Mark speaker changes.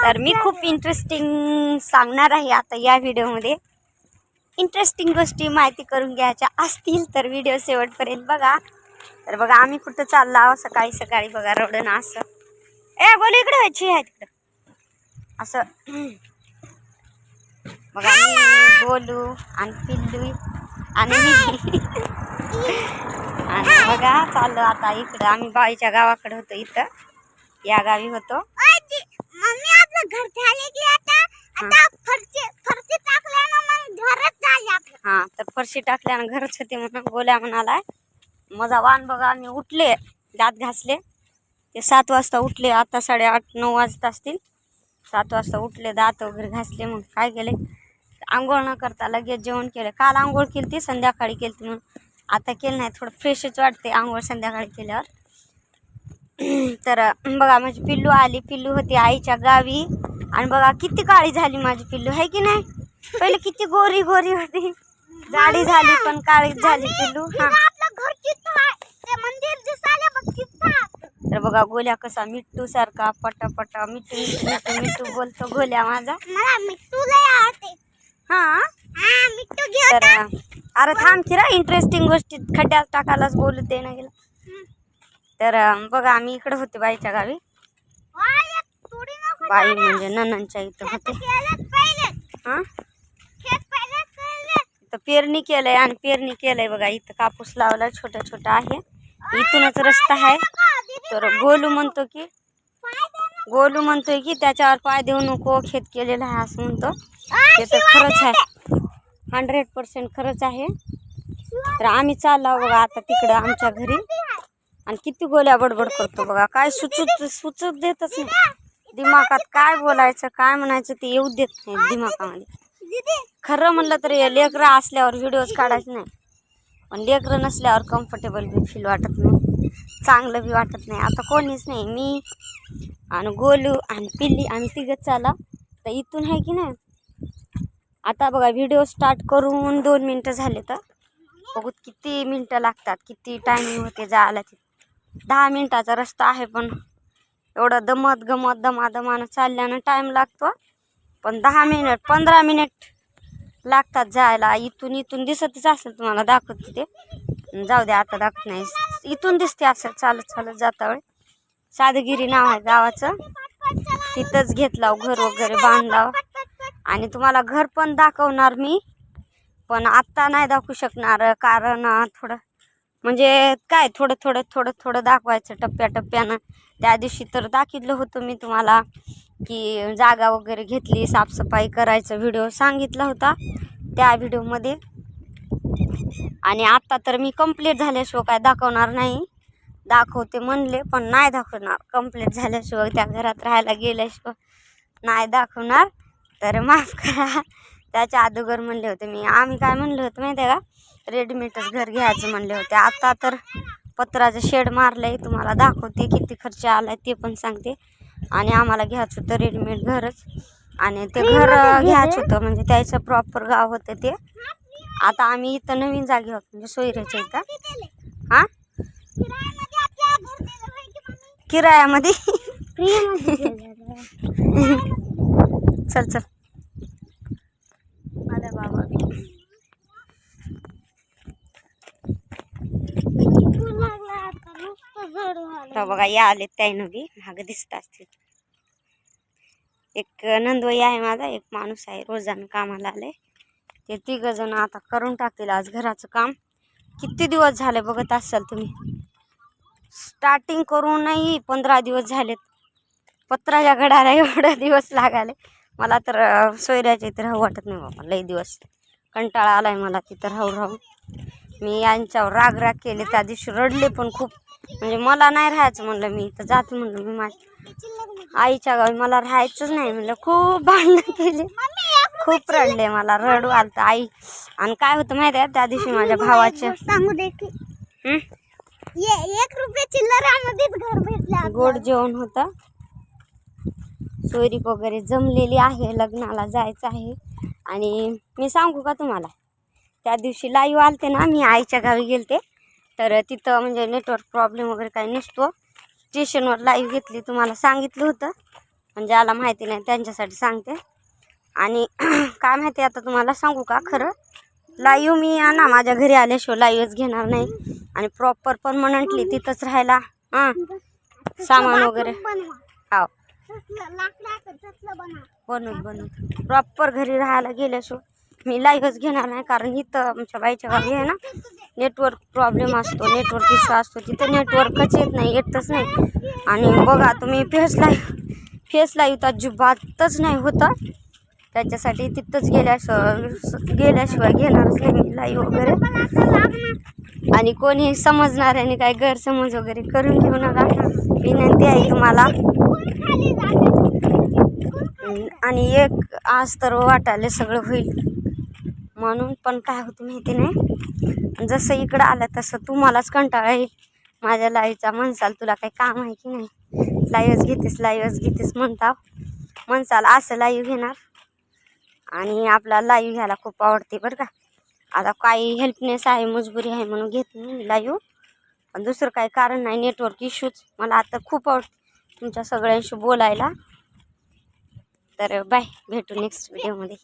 Speaker 1: तर मी खूप इंटरेस्टिंग सांगणार आहे आता या व्हिडिओमध्ये. इंटरेस्टिंग गोष्टी माहिती करून घ्यायच्या असतील तर व्हिडिओ शेवटपर्यंत बघा. तर बघा आम्ही कुठं चाललो आहोत सकाळी सकाळी बघा रोडनं असं बोलू इकडे व्हायची आहे तिकडं असं बघा मी बोलू आणि पिल्लू आणि आणि बघा चाललो आता इकडं आम्ही बाईच्या गावाकडे होतो. इथं या गावी होतो.
Speaker 2: मम्मी आपलं घर झाले की आता फरशी टाकल्यानं मग घरच झाले आपलं.
Speaker 1: हा तर फरशी टाकल्यानं घरच होते म्हणून बोल्या म्हणालाय. माझा वाण बघा आम्ही उठले दात घासले ते 7 वाजता उठले. आता 8:30-9 वाजता असतील. 7 वाजता उठले दात वगैरे घासले. मग काय केले आंघोळ न करता लगेच जेवण केलं. काल आंघोळ केली ती संध्याकाळी केली ती म्हणून आता केलं नाही. थोडं फ्रेशच वाटते आंघोळ संध्याकाळी केल्यावर. तर बघा माझी पिल्लू आली. पिल्लू होती आईच्या गावी आणि बघा किती काळी झाली माझी पिल्लू आहे की नाही. पहिले किती गोरी गोरी होती गाडी झाली पण काळीच झाली पिल्लू. हा
Speaker 2: आपलं घर किती आहे ते मंदिर दिसायला बघ किती.
Speaker 1: तर बघा गोल्या कसा मिट्टू सारखा पटापटा मिट्टू मिट्टू मिट्टू मिट्टू बोलतो गोल्या माझा.
Speaker 2: मला मिट्टू लय आवडते.
Speaker 1: हा
Speaker 2: मिट्टू घेऊ
Speaker 1: तर अरे थांब किरा इंटरेस्टिंग गोष्टी खड्ड्यात टाकायलाच बोलू दे ना गेला. तर बघा आम्ही इकडे होते बाईच्या गावी. बाई म्हणजे ननंदच्या इथं होते. हा तर पेरणी केलंय आणि पेरणी केलंय बघा. इथं कापूस लावलाय छोटा छोटा आहे. इथूनच रस्ता आहे. तर गोलू म्हणतोय की त्याच्यावर पाय देऊ नको खेत केलेलं आहे असं म्हणतो. ते तर खरंच आहे 100% खरंच आहे. तर आम्ही चाललो बघा आता तिकडं आमच्या घरी. आणि किती गोल्या बडबड करतो बघा. काय सुचत देतच नाही दिमागात. काय बोलायचं काय म्हणायचं ते येऊ देत नाही दिमागामध्ये. खरं म्हणलं तर लेकरं असल्यावर व्हिडिओज काढायचं नाही. पण लेकरं नसल्यावर कम्फर्टेबल बी फील वाटत नाही चांगलं बी वाटत नाही. आता कोणीच नाही मी आणि गोलू आणि पिल्ली आम्ही तिघंच चाला. तर इथून आहे की नाही आता बघा व्हिडिओ स्टार्ट करून 2 मिनटं झाले. तर बघू किती मिनटं लागतात किती टायमिंग होते जायला. 10 मिनटाचा रस्ता आहे पण एवढं दमत गमत दमादमानं चालल्यानं टाईम लागतो. पण 10 मिनिट 15 मिनिट लागतात जायला. इथून दिसतच असेल तुम्हाला दाखवते ते. जाऊ द्या आता दाखवत नाही. इथून दिसते असेल चालत चालत जाता वेळ. साधगिरी नाव आहे गावाचं. तिथंच घेतला घर वगैरे बांधला आणि तुम्हाला घर पण दाखवणार मी. पण आत्ता नाही दाखवू शकणार कारण थोडं म्हणजे काय थोडं दाखवायचं टप्प्याटप्प्यानं. त्या दिवशी तर दाखवलं होतं मी तुम्हाला की जागा वगैरे घेतली साफसफाई करायचं व्हिडिओ सांगितला होता त्या व्हिडिओमध्ये. आणि आत्ता तर मी कंप्लीट झाल्याशिवाय काय दाखवणार नाही. दाखवते म्हणले पण नाही दाखवणार. कंप्लीट झाल्याशिवाय त्या घरात राहायला गेल्याशिवाय नाही दाखवणार. तर माफ करा. त्याच्या अगोदर म्हणले होते मी. आम्ही काय म्हणलं होतं माहिती आहे का रेडीमेडच घर घ्यायचं म्हणले होते. आता तर पत्राचं शेड मारलंय तुम्हाला दाखवते किती खर्च आलाय ते पण सांगते. आणि आम्हाला घ्यायचं होतं रेडीमेड घरच. आणि ते घर घ्यायचं होतं म्हणजे त्याचं प्रॉपर गाव होतं ते. आता आम्ही इथं नवीन जागी होतो म्हणजे सोयऱ्याच्या इथं. हा किरायामध्ये चल चल आल्या बाबा. तर बघा या आले त्यानं बी मागं दिसत असतील. एक नंदवई आहे माझा एक माणूस आहे रोजानं कामाला आले. ते 3 जण आता करून टाकतील आज घराचं काम. किती दिवस झाले बघत असाल तुम्ही. स्टार्टिंग करूनही 15 दिवस झालेत. पत्राच्या घडाला एवढा दिवस लागाले. मला तर सोयऱ्याच्या इथं राहू वाटत नाही बाबा. लई दिवस कंटाळा आलाय मला तिथं राहून. मी यांच्यावर राग केले त्या दिवशी रडले पण खूप. म्हणजे मला नाही राहायचं म्हणलं मी इथं जाते म्हणलं मी माझ्या आईच्या गावी मला राहायचंच नाही म्हणलं. खूप भांडणं केली खूप रडले मला रडू आलतं आई. आणि काय होतं माहिती आहे त्या दिवशी माझ्या भावाचे
Speaker 2: सांगू दे की 1 रुपया चिल्लरामध्येच घर भेटलं.
Speaker 1: गोड जेवण होतं. सोयरी वगैरे जमलेली आहे लग्नाला जायचं आहे. आणि मी सांगू का तुम्हाला त्या दिवशी लाईव्ह आलते ना मी आईच्या गावी गेलते. तर तिथं म्हणजे नेटवर्क प्रॉब्लेम वगैरे काही नसतो. स्टेशनवर लाईव्ह घेतली तुम्हाला सांगितलं होतं. पण ज्याला माहिती नाही त्यांच्यासाठी सांगते. आणि काय माहिती आता तुम्हाला सांगू का, खरं लाईव्ह मी ना माझ्या घरी आल्याशिवाय लाईव्हच घेणार नाही. आणि प्रॉपर परमनंटली तिथंच राहायला सामान वगैरे हाव बनवून प्रॉपर घरी राहायला गेल्याशिवाय मी लाईव्हच घेणार नाही. कारण इथं आमच्या बाईच्या गावी आहे ना नेटवर्क प्रॉब्लेम असतो, नेटवर्क इश्यू असतो. तिथं नेटवर्कच येत नाही, येतच नाही. आणि बघा तुम्ही फेस लाईव्ह तर अजिबातच नाही होतं. त्याच्यासाठी तिथंच गेल्याशिवाय घेणारच नाही मी लाईव्ह वगैरे. आणि कोणी समजणाऱ्याने काय गैरसमज वगैरे करून घेऊ नका, विनंती आहे तुम्हाला. आणि एक आज तर वाटायला सगळं होईल म्हणून, पण काय होतं माहिती नाही. जसं इकडं आलं तसं तुम्हालाच कंटाळा येईल माझ्या लाईव्हचा. म्हणसाल तुला काही काम आहे की नाही, लाईव्हच घेतेस म्हणसाल असं लाईव्ह घेणार. आणि आपला लाईव्ह घ्यायला खूप आवडते बरं का. आता काही हेल्पनेस आहे, मजबुरी आहे म्हणून घेत नाही लाईव्ह. पण दुसरं काही कारण नाही, नेटवर्क इश्यूज. मला आता खूप आवडते तुमच्या सगळ्यांशी बोलायला. तर बाय, भेटू नेक्स्ट व्हिडिओमध्ये.